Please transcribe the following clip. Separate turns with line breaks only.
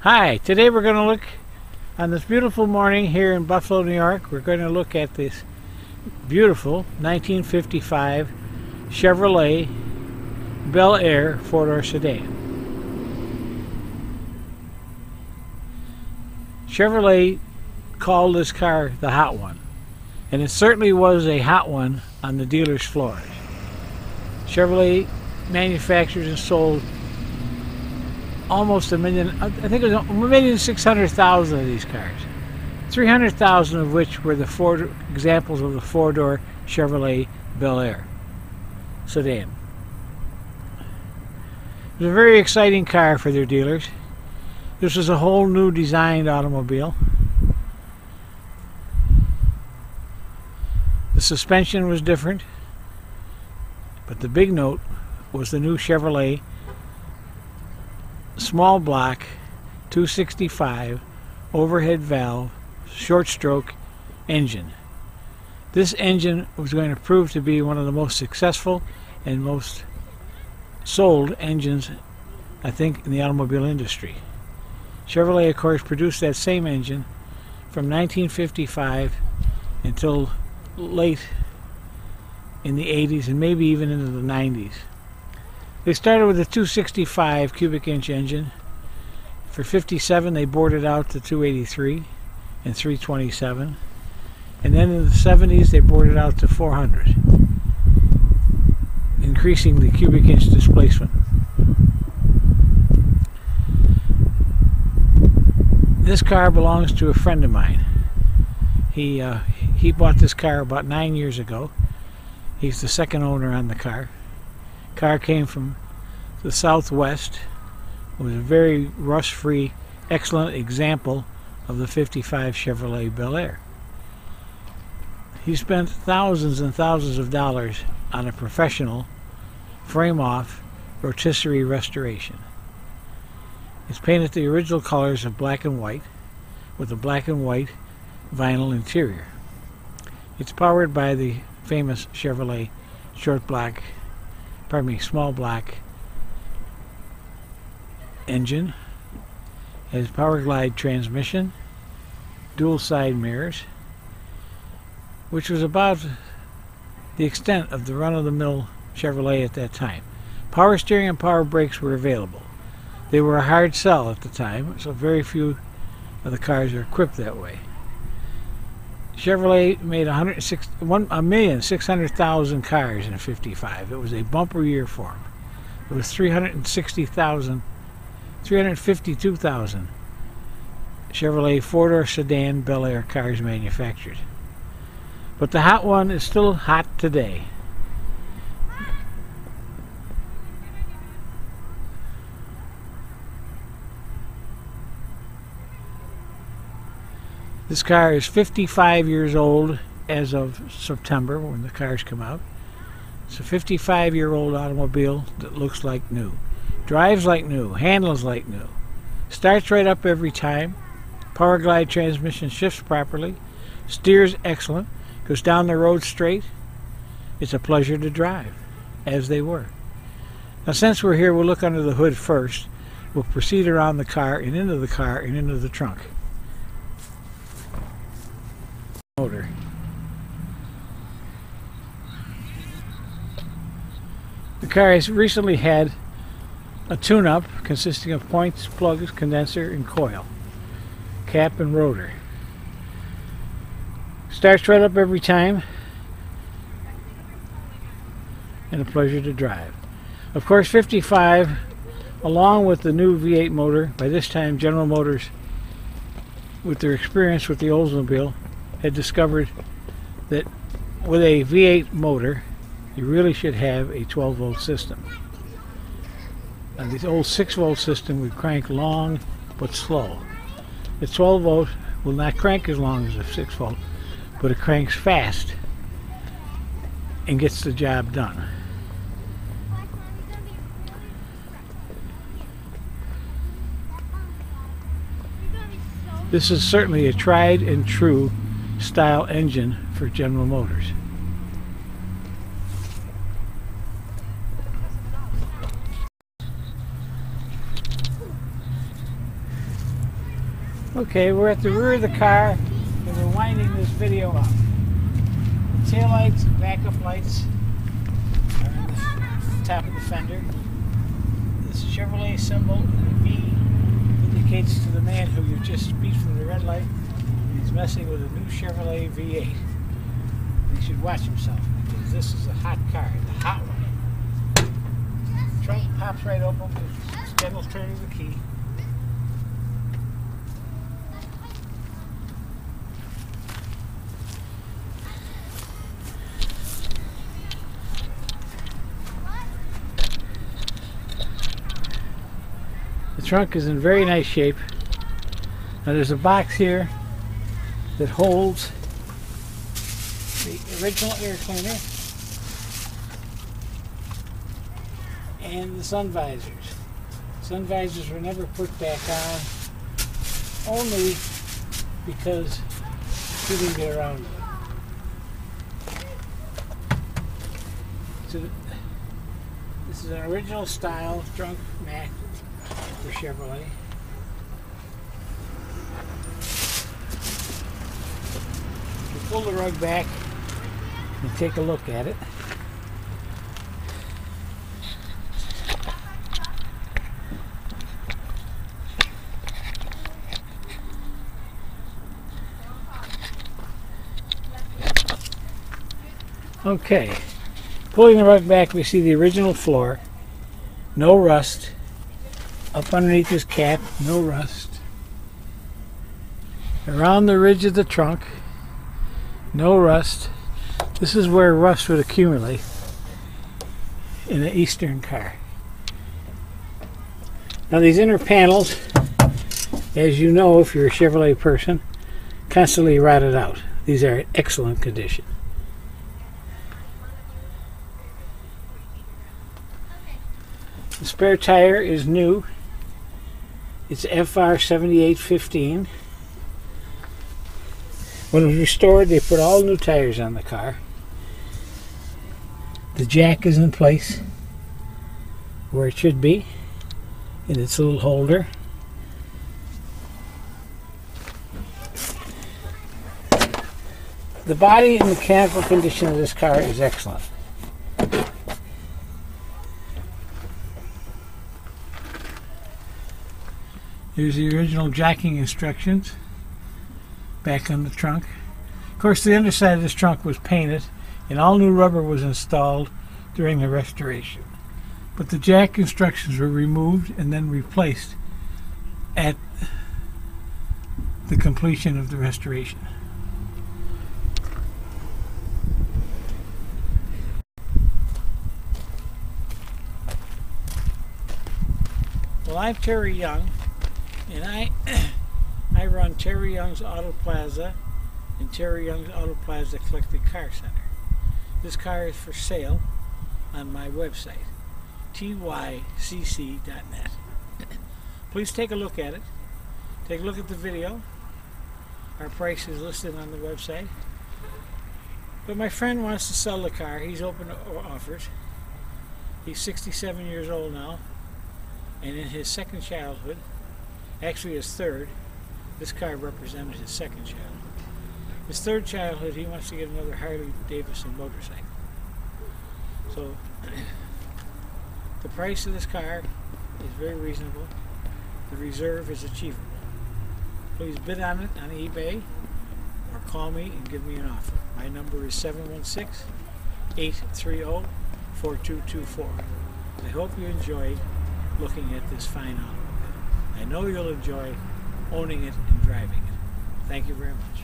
Hi, today we're going to look on this beautiful morning here in Buffalo, New York. We're going to look at this beautiful 1955 Chevrolet BelAir four-door sedan. Chevrolet called this car the hot one, and it certainly was a hot one on the dealer's floors. Chevrolet manufactured and sold almost a million, I think it was 1,600,000 of these cars, 300,000 of which were the four examples of the four-door Chevrolet BelAir sedan. It was a very exciting car for their dealers. This was a whole new designed automobile. The suspension was different, but the big note was the new Chevrolet small block 265 overhead valve short stroke engine. This engine was going to prove to be one of the most successful and most sold engines, I think, in the automobile industry. Chevrolet, of course, produced that same engine from 1955 until late in the 80s and maybe even into the 90s. They started with a 265 cubic inch engine. For 57 they boarded out to 283 and 327, and then in the 70s they boarded out to 400, increasing the cubic inch displacement. This car belongs to a friend of mine. He bought this car about 9 years ago. He's the second owner on the car. Car came from the Southwest. It was a very rust-free, excellent example of the 55 Chevrolet BelAir. He spent thousands and thousands of dollars on a professional frame-off rotisserie restoration. It's painted the original colors of black and white with a black and white vinyl interior. It's powered by the famous Chevrolet small block engine. It has power glide transmission, dual side mirrors, which was about the extent of the run-of-the-mill Chevrolet at that time. Power steering and power brakes were available. They were a hard sell at the time, so very few of the cars are equipped that way. Chevrolet made 1,600,000 cars in '55. It was a bumper year for them. It was 352,000 Chevrolet four-door sedan BelAir cars manufactured. But the hot one is still hot today. This car is 55 years old as of September when the cars come out. It's a 55-year-old automobile that looks like new. Drives like new, handles like new. Starts right up every time. Power glide transmission shifts properly. Steers excellent. Goes down the road straight. It's a pleasure to drive, as they were. Now, since we're here, we'll look under the hood first. We'll proceed around the car and into the car and into the trunk. Motor. The car has recently had a tune-up consisting of points, plugs, condenser, and coil, cap and rotor. Starts right up every time, and a pleasure to drive. Of course, 55, along with the new V8 motor, by this time General Motors, with their experience with the Oldsmobile, had discovered that with a V8 motor you really should have a 12-volt system. Now, this old 6-volt system would crank long but slow. The 12-volt will not crank as long as a 6-volt, but it cranks fast and gets the job done. This is certainly a tried and true style engine for General Motors. Okay, we're at the rear of the car and we're winding this video up. The tail lights and backup lights are on the top of the fender. This Chevrolet symbol, the V, indicates to the man who you just beat from the red light he's messing with a new Chevrolet V8. He should watch himself because this is a hot car, the hot one. Trunk pops right open with gentle turn of the key. The trunk is in very nice shape. Now there's a box here that holds the original air cleaner and the sun visors. Sun visors were never put back on, only because you didn't get around to it. So this is an original style trunk mat for Chevrolet. You pull the rug back and take a look at it. Okay, pulling the rug back, we see the original floor, no rust. Up underneath this cap, no rust. Around the ridge of the trunk, no rust. This is where rust would accumulate in an Eastern car. Now these inner panels, as you know if you're a Chevrolet person, constantly rotted out. These are in excellent condition. The spare tire is new. It's FR 7815. When it was restored, they put all new tires on the car. The jack is in place where it should be in its little holder. The body and mechanical condition of this car is excellent. Here's the original jacking instructions back on the trunk. Of course, the underside of this trunk was painted and all new rubber was installed during the restoration. But the jack instructions were removed and then replaced at the completion of the restoration. Well, I'm Terry Young, and I run Terry Young's Auto Plaza and Terry Young's Auto Plaza Collected Car Center. This car is for sale on my website, tycc.net. Please take a look at it. Take a look at the video. Our price is listed on the website. But my friend wants to sell the car. He's open to offers. He's 67 years old now, and in his second childhood, actually his third, this car represented his second childhood. His third childhood, he wants to get another Harley Davidson motorcycle. So the price of this car is very reasonable. The reserve is achievable. Please bid on it on eBay or call me and give me an offer. My number is 716-830-4224. I hope you enjoyed looking at this fine automobile. I know you'll enjoy owning it and driving it. Thank you very much.